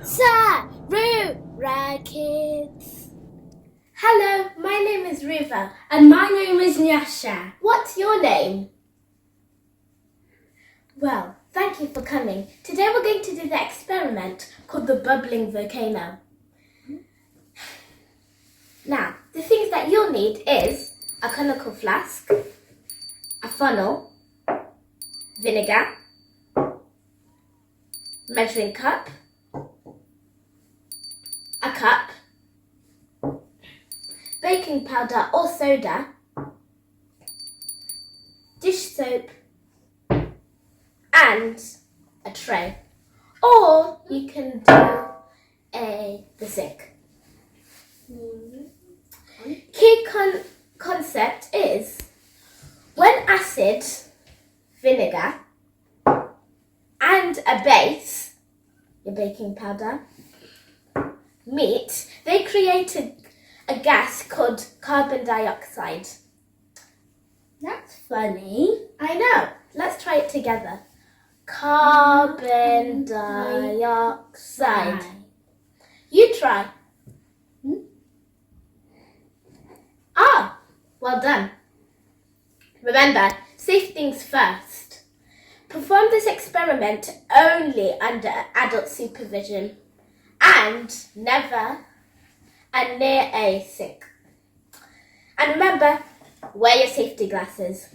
Sarura Kids. Hello, my name is Ruva. And my name is Nyasha. What's your name? Well, thank you for coming. Today we're going to do the experiment called the bubbling volcano. Now, the things that you'll need is a conical flask, a funnel, vinegar, measuring cup, a cup, baking powder or soda, dish soap, and a tray. Or you can do the sink. Key concept is when acid, vinegar, and a base, your baking powder, meet, they create a gas called carbon dioxide. That's funny. I know. Let's try it together. Carbon dioxide. You try. Ah, well done. Remember, safe things first. Perform this experiment only under adult supervision and near a sink. And remember, wear your safety glasses.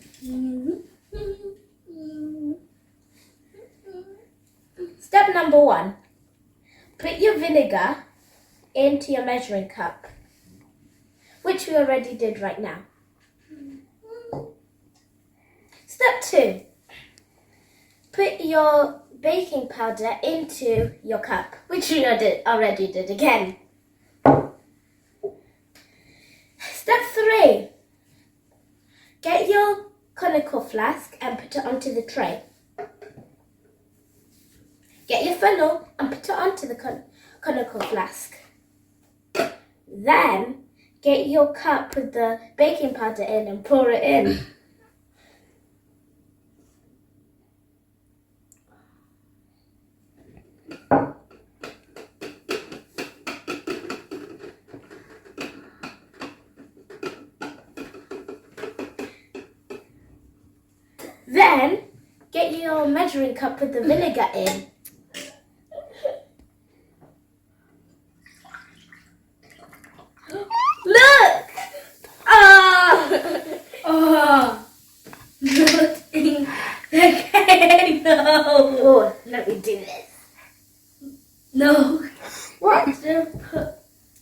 Step number 1. Put your vinegar into your measuring cup, which we already did right now. Step 2. Put your baking powder into your cup, which we already did again. Step 3. Get your conical flask and put it onto the tray. Get your funnel and put it onto the conical flask. Then get your cup with the baking powder in and pour it in. Then get your measuring cup with the vinegar in. Look! Oh, not in the no. Oh, let me do this. No. What?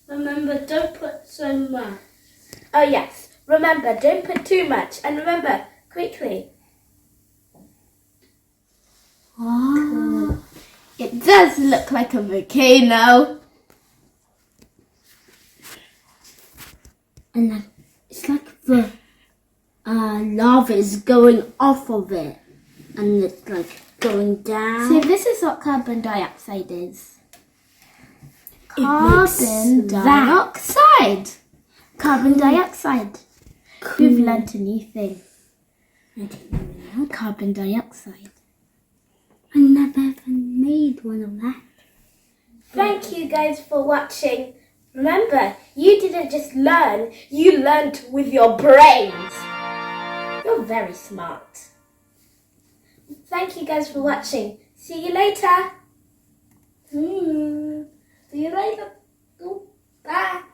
Remember, don't put so much. Oh yes, remember, don't put too much. And remember, quickly. Oh, it does look like a volcano. And like, it's like the lava is going off of it. And it's like going down. See, this is what carbon dioxide is. Carbon dioxide. Carbon dioxide. Cool. We've learnt a new thing. I didn't know. Carbon dioxide. I never even made one of that. Thank you guys for watching. Remember, you didn't just learn, you learnt with your brains. You're very smart. Thank you guys for watching. See you later. See you later. Bye.